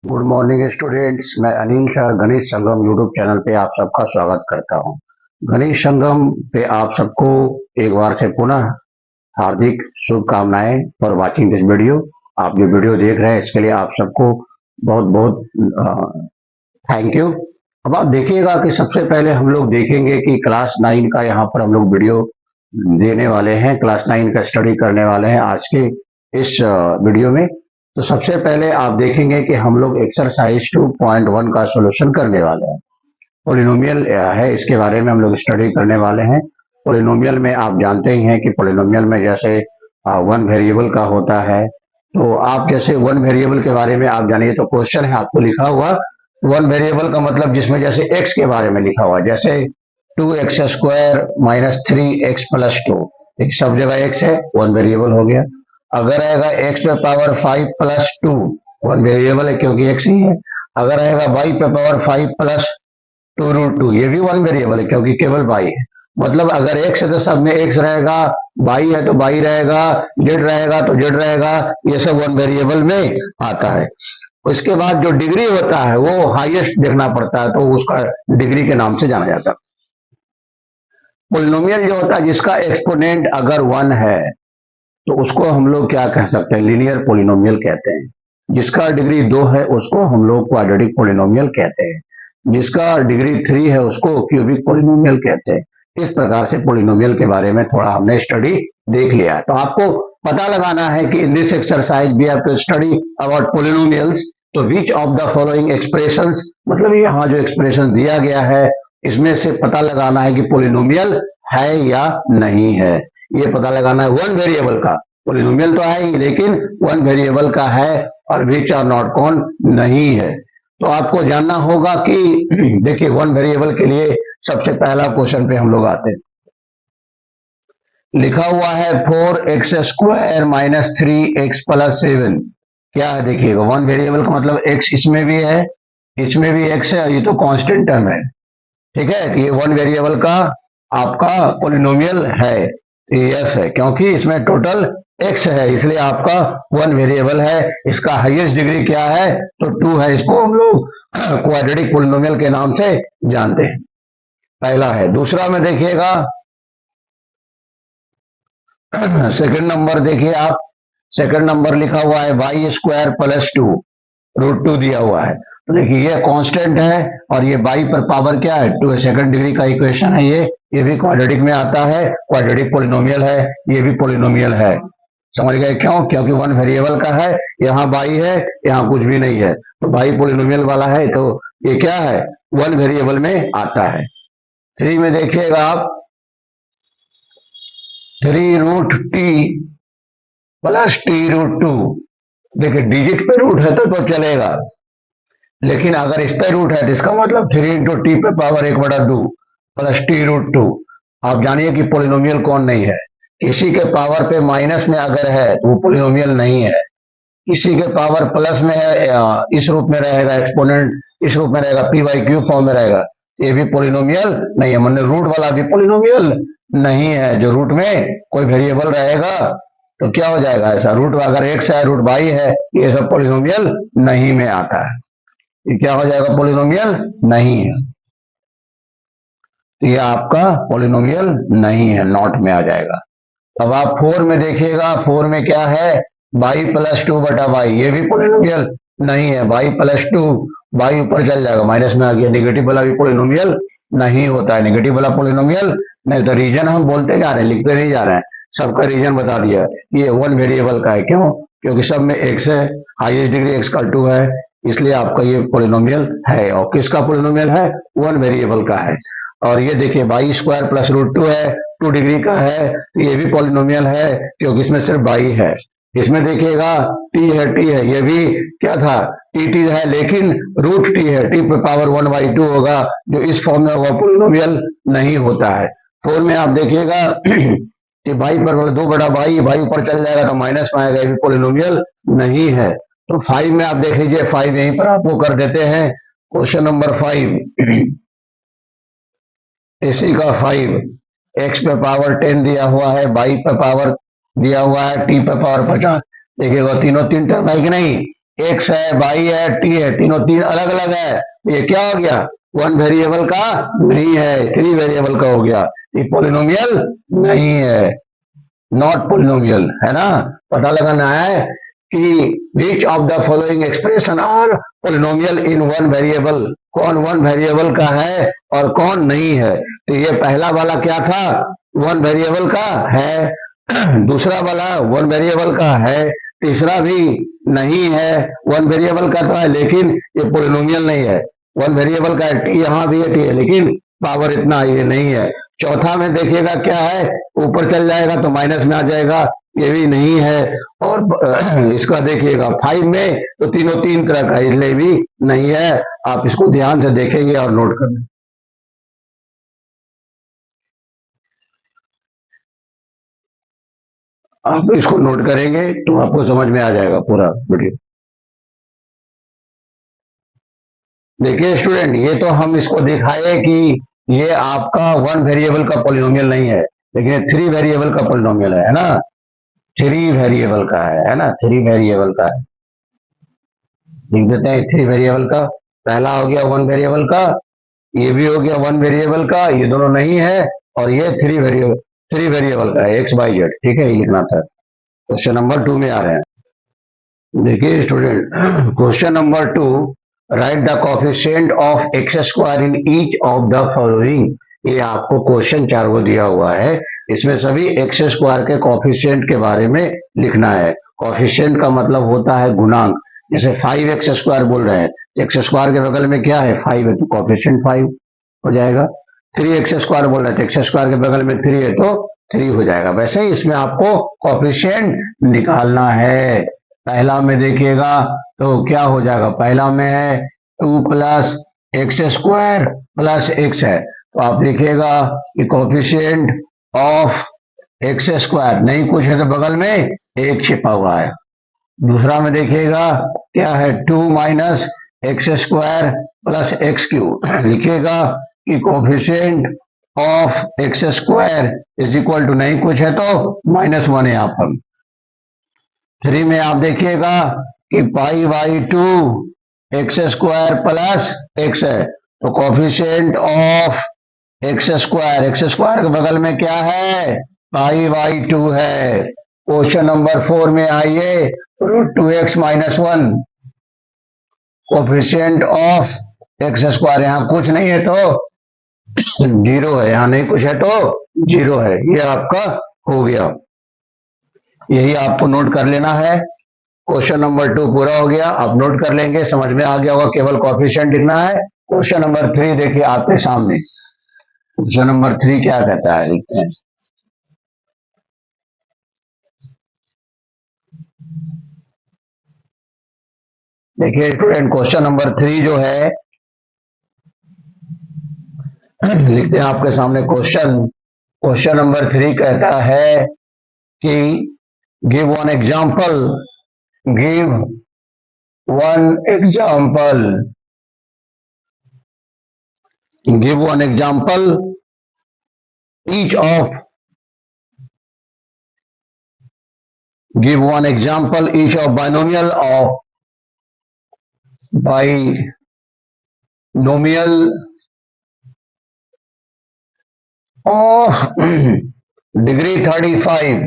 Good morning students. मैं Anil sir Ganesh संगम YouTube channel पे आप सबका स्वागत करता हूं। गणेश संगम पे आप सबको एक बार से पुनः हार्दिक शुभकामनाएं फॉर वाचिंग दिस वीडियो। आप जो वीडियो देख रहे हैं इसके लिए आप सबको बहुत बहुत थैंक यू। अब आप देखिएगा कि सबसे पहले हम लोग देखेंगे कि क्लास 9 का यहाँ पर हम लोग वीडियो देने वाले हैं। क्लास 9 का स्टडी करने वाले हैं आज के इस वीडियो में। तो सबसे पहले आप देखेंगे कि हम लोग एक्सरसाइज 2.1 का सॉल्यूशन करने वाले हैं। पोलिनोमियल है, इसके बारे में हम लोग स्टडी करने वाले हैं। पोलिनोमियल में आप जानते ही हैं कि पोलिनोमियल में जैसे वन वेरिएबल का होता है, तो आप जैसे वन वेरिएबल के बारे में आप जानिए। तो क्वेश्चन है आपको लिखा हुआ वन वेरिएबल का मतलब जिसमें जैसे एक्स के बारे में लिखा हुआ, जैसे 2x² - 3x + 2, सब जगह एक्स है, वन वेरिएबल हो गया। अगर आएगा x पे पावर 5 + 2, वन वेरिएबल है क्योंकि x ही है। अगर आएगा y पे पावर 5 + 2√2, ये भी वन वेरिएबल है क्योंकि केवल y है। मतलब अगर x है तो सब में x रहेगा, y है तो y रहेगा, z रहेगा तो z रहेगा, ये सब वन वेरिएबल में आता है। उसके बाद जो डिग्री होता है वो हाईएस्ट देखना पड़ता है, तो उसका डिग्री के नाम से जाना जाता है। पोलिनोमियल जो होता है जिसका एक्सपोनेंट अगर 1 है तो उसको हम लोग क्या कह सकते हैं, लीनियर पोलिनोमियल कहते हैं। जिसका डिग्री 2 है उसको हम लोग क्वाड्रेटिक पोलिनोमियल कहते हैं। जिसका डिग्री 3 है उसको क्यूबिक पोलिनोमियल कहते हैं। इस प्रकार से पोलिनोमियल के बारे में थोड़ा हमने स्टडी देख लिया है। तो आपको पता लगाना है कि in this exercise we have to study about polynomials. तो which of the following expressions, मतलब यहाँ जो एक्सप्रेशन दिया गया है इसमें से पता लगाना है कि पोलिनोमियल है या नहीं है। ये पता लगाना है वन वेरिएबल का। पोलिनोमियल तो है ही लेकिन वन वेरिएबल का है और विच आर नॉट कौन नहीं है। तो आपको जानना होगा कि देखिए वन वेरिएबल के लिए सबसे पहला क्वेश्चन पे हम लोग आते हैं। लिखा हुआ है 4x² - 3x + 7। क्या है देखिएगा, वन वेरिएबल का मतलब x इसमें भी है, इसमें भी x है, ये तो कांस्टेंट टर्म है, ठीक है। तो ये वन वेरिएबल का आपका पोलिनोमियल है, यस है, क्योंकि इसमें टोटल x है इसलिए आपका वन वेरिएबल है। इसका हाईएस्ट डिग्री क्या है तो 2 है। इसको हम लोग क्वाड्रेटिक पोलिनोमियल के नाम से जानते हैं। पहला है। दूसरा में देखिएगा सेकंड नंबर देखिए आप, सेकंड नंबर लिखा हुआ है y² + 2 √2 दिया हुआ है। तो देखिए ये कांस्टेंट है और ये y पर पावर क्या है 2 है। सेकंड डिग्री का इक्वेशन है ये भी क्वाड्रेटिक में आता है, क्वाड्रेटिक पोलिनोमियल है, ये भी पोलिनोमियल है। समझ गए क्यों? क्योंकि वन वेरिएबल का है, यहाँ y है, यहाँ कुछ भी नहीं है, तो y पोलिनोमियल वाला है, तो ये क्या है वन वेरिएबल में आता है। 3 में देखिएगा आप 3√t + t√2। देखिए डिजिट पे रूट है तो चलेगा, लेकिन अगर इस पे रूट है तो इसका मतलब 3 × t पे पावर 1/2 + t√2। आप जानिए कि पोलिनोमियल कौन नहीं है। किसी के पावर पे माइनस में अगर है तो वो पोलिनोमियल नहीं है। किसी के पावर प्लस में है, इस रूप में रहेगा, एक्सपोनेंट इस रूप में रहेगा, p/q फॉर्म में रहेगा, ये भी पोलिनोमियल नहीं है। मतलब रूट वाला भी पोलिनोमियल नहीं है। जो रूट में कोई वेरिएबल रहेगा तो क्या हो जाएगा ऐसा, रूट अगर x है, रूट y है, ये सब पोलिनोमियल नहीं में आता है। ये क्या हो जाएगा पोलिनोमियल नहीं है, तो ये आपका पोलिनोमियल नहीं है, नॉट में आ जाएगा। अब आप 4 में देखिएगा, 4 में क्या है y + 2/y, ये भी पोलिनोमियल नहीं है। y + 2, y ऊपर चल जाएगा, माइनस में आ गया। नेगेटिव वाला भी पोलिनोमियल नहीं होता है, नेगेटिव वाला पोलिनोमियल नहीं। तो रीजन हम बोलते जा रहे हैं, लिखते नहीं जा रहे हैं, सबका रीजन बता दिया। ये वन वेरिएबल का है, क्यों? क्योंकि सब में x है, हाईएस्ट डिग्री x का 2 है, इसलिए आपका ये पोलिनोमियल है। और किसका पोलिनोमियल है? वन वेरिएबल का है। और ये देखिए y² + √2 है, 2 डिग्री का है, तो ये भी पोलिनोमियल है क्योंकि इसमें सिर्फ y है। इसमें देखिएगा t है, ये भी क्या था tt है, लेकिन √t है, t पे पावर 1/2 होगा, जो इस फॉर्म में होगा पोलिनोमियल नहीं होता है। 4 में आप देखिएगा कि y पर 2/y, y ऊपर चल जाएगा तो माइनस में आएगा, ये भी पोलिनोमियल नहीं है। तो 5 में आप देख लीजिए, 5 यहीं पर आपको कर देते हैं। क्वेश्चन नंबर 5, इसी का 5, x पे पावर 10 दिया हुआ है, y पे पावर दिया हुआ है, t पे पावर 50। देखिएगा तीनों 3 टर्म है कि नहीं, एक्स है, वाई है, टी है, तीनों तीन अलग अलग है, ये क्या हो गया, वन वेरिएबल का नहीं है, थ्री वेरिएबल का हो गया, ये पोलिनोमियल नहीं है, नॉट पोलिनोमियल, है ना। पता लगाना है कि which of the following expression are polynomial in one variable, कौन वन वेरिएबल का है और कौन नहीं है। तो ये पहला वाला क्या था, वन वेरिएबल का है, दूसरा वाला वन वेरिएबल का है, तीसरा भी नहीं है, वन वेरिएबल का तो है लेकिन ये पोलिनोमियल नहीं है, वन वेरिएबल का है, टी यहाँ भी है, टी है लेकिन पावर इतना ये नहीं है। चौथा में देखिएगा क्या है, ऊपर चल जाएगा तो माइनस में आ जाएगा, ये भी नहीं है। और इसका देखिएगा फाइव में तो तीनों तीन तरह का, इसलिए भी नहीं है। आप इसको ध्यान से देखेंगे और नोट कर लें। आप इसको नोट करेंगे तो आपको समझ में आ जाएगा पूरा वीडियो। देखिए स्टूडेंट, ये तो हम इसको दिखाए कि ये आपका वन वेरिएबल का पॉलिनोमियल नहीं है, लेकिन ये थ्री वेरिएबल का पॉलिनोमियल है ना, थ्री वेरिएबल का है ना, थ्री वेरिएबल का है। लिख देते हैं थ्री वेरिएबल का, पहला हो गया वन वेरिएबल का, ये भी हो गया वन वेरिएबल का, ये दोनों नहीं है, और ये थ्री वेरिएबल का है, एक्स वाई जेड, ठीक है, ये लिखना था। क्वेश्चन नंबर 2 में आ रहे हैं। देखिए student, question number 2, right the coefficient of x square in each of the following. ये आपको क्वेश्चन 4 को दिया हुआ है, इसमें सभी एक्स स्क्वायर के कोफिशिएंट के बारे में लिखना है। कोफिशिएंट का मतलब होता है गुणांक, जैसे 5x स्क्वायर बोल रहे हैं, एक्स स्क्वायर के बगल में क्या है, 5 है, तो कोफिशिएंट 5 हो जाएगा। 3x स्क्वायर बोल रहे थे, एक्स स्क्वायर के बगल में 3 है तो 3 हो जाएगा। वैसे ही इसमें आपको कोफिशिएंट निकालना है। पहला में देखिएगा तो क्या हो जाएगा, पहला में है 2 plus x square plus x है, तो आप लिखिएगा कि कोफिशिएंट ऑफ एक्स स्क्वायर, नहीं कुछ है तो बगल में एक छिपा हुआ है। दूसरा में देखिएगा क्या है, 2 minus x square plus x cube, लिखिएगा कि coefficient of x square is equal to, नहीं कुछ है तो -1 है यहाँ पर। 3 में आप देखिएगा कि pi by 2 x square plus x है, तो कोफिशिएंट ऑफ एक्स स्क्वायर के बगल में क्या है, पाई बाई 2 है। क्वेश्चन नंबर 4 में आइए, √2x - 1, coefficient of x square, यहाँ कुछ नहीं है तो 0 है, यहाँ नहीं कुछ है तो 0 है, ये आपका हो गया। यही आपको नोट कर लेना है। क्वेश्चन नंबर 2 पूरा हो गया, आप नोट कर लेंगे, समझ में आ गया होगा, केवल कोफिशिएंट लिखना है। क्वेश्चन नंबर 3 देखिए आपके सामने, क्वेश्चन नंबर 3 क्या कहता है, लिखते हैं। देखिए स्टूडेंट, क्वेश्चन नंबर 3 जो है, लिखते हैं आपके सामने क्वेश्चन नंबर 3 कहता है कि give one example, give one example, give one example each of, give one example each of binomial of degree 35,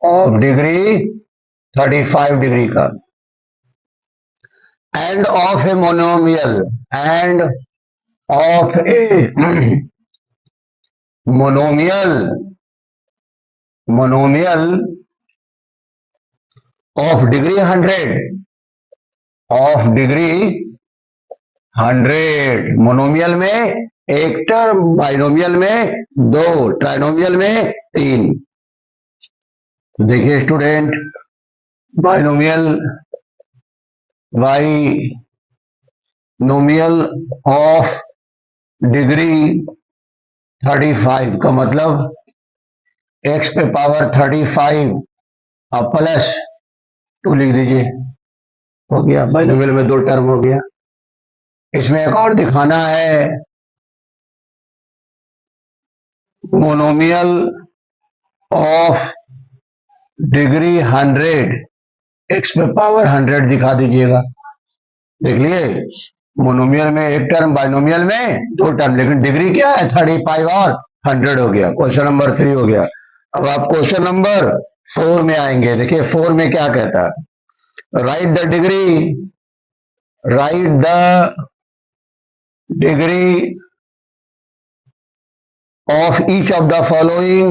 of degree 35 degree का, and of a monomial, and of a monomial of degree 100, of degree 100, monomial में एक term, binomial में 2, trinomial में 3। देखिए student, binomial of degree 35 का मतलब x पे power 35 और प्लस 2 लिख दीजिए, हो गया, बाइनोमियल में 2 टर्म हो गया। इसमें एक और दिखाना है, मोनोमियल ऑफ डिग्री 100 x पे पावर 100 दिखा दीजिएगा। देख लिए, मोनोमियल में एक टर्म, बाइनोमियल में दो टर्म, लेकिन डिग्री क्या है 35 और 100 हो गया। क्वेश्चन नंबर 3 हो गया। अब आप क्वेश्चन नंबर 4 में आएंगे। देखिए 4 में क्या कहता है, right the degree of each of the following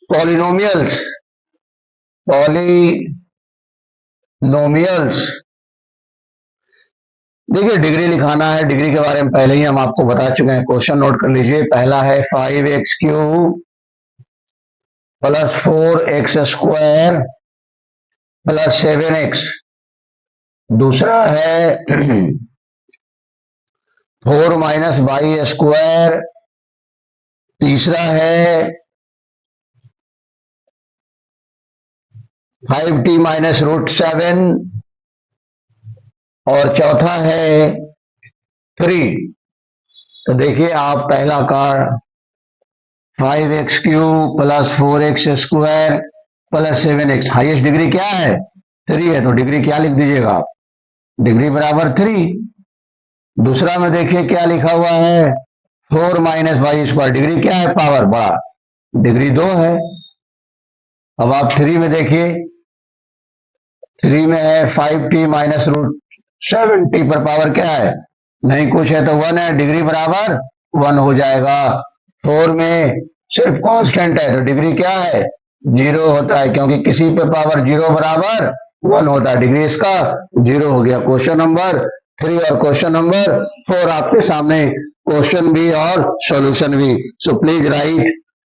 polynomials देखिए डिग्री लिखाना है। डिग्री के बारे में पहले ही हम आपको बता चुके हैं। क्वेश्चन नोट कर लीजिए। पहला है 5x³ plus 4x² plus 7x। दूसरा है 4 माइनस y²। तीसरा है 5t माइनस √7 और चौथा है 3। तो देखिए आप पहला का 5x³ plus 4x² plus 7x, highest degree क्या है 3 है, तो डिग्री क्या लिख दीजिएगा आप, डिग्री बराबर 3। दूसरा में देखिए क्या लिखा हुआ है 4 माइनस y², डिग्री क्या है पावर बड़ा, डिग्री 2 है। अब आप 3 में देखिए, 3 में है 5t माइनस √7, t पर पावर क्या है, नहीं कुछ है तो 1 है, डिग्री बराबर 1 हो जाएगा। 4 में सिर्फ कांस्टेंट है तो डिग्री क्या है 0 होता है, क्योंकि किसी पे पावर 0 बराबर 1 होता है, डिग्री इसका 0 हो गया। क्वेश्चन नंबर 3 और क्वेश्चन नंबर 4 आपके सामने, क्वेश्चन भी और सॉल्यूशन भी। So please right.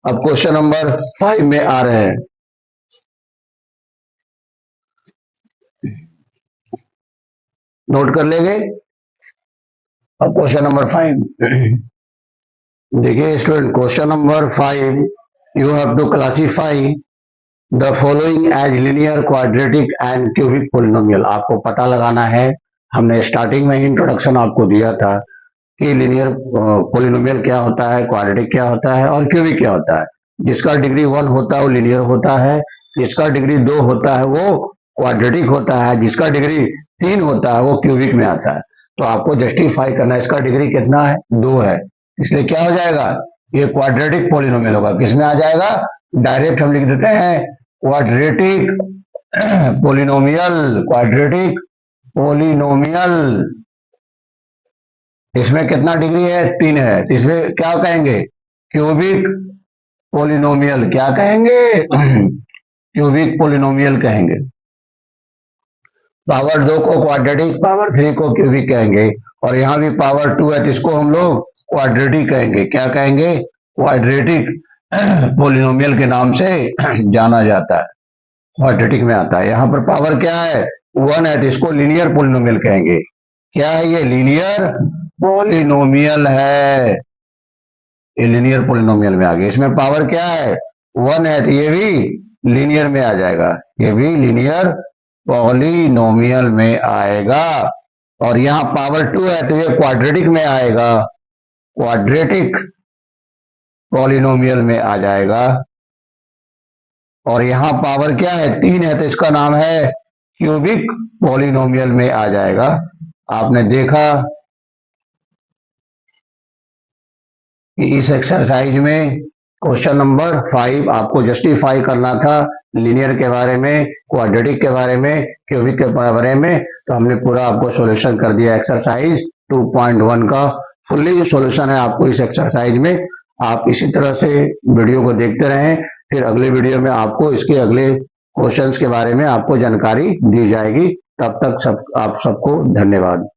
अब क्वेश्चन नंबर 5 में आ रहे हैं। नोट कर लेंगे। अब क्वेश्चन नंबर 5 देखिए student, question number 5 you have to classify the following as linear, quadratic and cubic polynomial. आपको पता लगाना है, हमने स्टार्टिंग में ही इंट्रोडक्शन आपको दिया था कि लीनियर पोलिनोमियल क्या होता है, क्वाड्रेटिक क्या होता है और क्यूबिक क्या होता है। जिसका डिग्री 1 होता है वो लीनियर होता है, जिसका डिग्री 2 होता है वो क्वाड्रेटिक होता है, जिसका डिग्री 3 होता है वो क्यूबिक में आता है। तो आपको जस्टिफाई करना है, इसका डिग्री कितना है 2 है, इसलिए क्या हो जाएगा ये क्वाड्रेटिक पोलिनोमियल होगा। किसमें आ जाएगा, डायरेक्ट हम लिख देते हैं क्वाड्रेटिक पोलिनोमियल, क्वाड्रेटिक पोलिनोमियल। इसमें कितना डिग्री है 3 है, इसमें क्या कहेंगे क्यूबिक पोलिनोमियल, क्या कहेंगे क्यूबिक पोलिनोमियल कहेंगे। पावर 2 को क्वाड्रेटिक, पावर 3 को क्यूबिक कहेंगे, और यहाँ भी पावर 2 है तो इसको हम लोग क्वाड्रेटिक कहेंगे। क्या कहेंगे, क्वाड्रेटिक पोलिनोमियल के नाम से जाना जाता है, क्वाड्रेटिक में आता है। यहाँ पर पावर क्या है 1 है तो इसको लीनियर पोलिनोमियल कहेंगे। क्या है ये, लीनियर पोलिनोमियल है, ये लीनियर पोलिनोमियल में आ गया। इसमें पावर क्या है 1 है तो ये भी लीनियर में आ जाएगा, ये भी लीनियर पॉलिनोमियल में आएगा। और यहाँ पावर 2 है तो ये क्वाड्रेटिक में आएगा, क्वाड्रेटिक पॉलिनोमियल में आ जाएगा। और यहाँ पावर क्या है 3 है तो इसका नाम है क्यूबिक पॉलिनोमियल में आ जाएगा। आपने देखा कि इस एक्सरसाइज में क्वेश्चन नंबर 5 आपको जस्टिफाई करना था लीनियर के बारे में, क्वाड्रेटिक के बारे में, क्यूबिक के बारे में। तो हमने पूरा आपको सॉल्यूशन कर दिया एक्सरसाइज 2.1 का। फुल्ली सॉल्यूशन है आपको इस एक्सरसाइज में। आप इसी तरह से वीडियो को देखते रहें, फिर अगले वीडियो में आपको इसके अगले क्वेश्चंस के बारे में आपको जानकारी दी जाएगी। तब तक आप सबको धन्यवाद।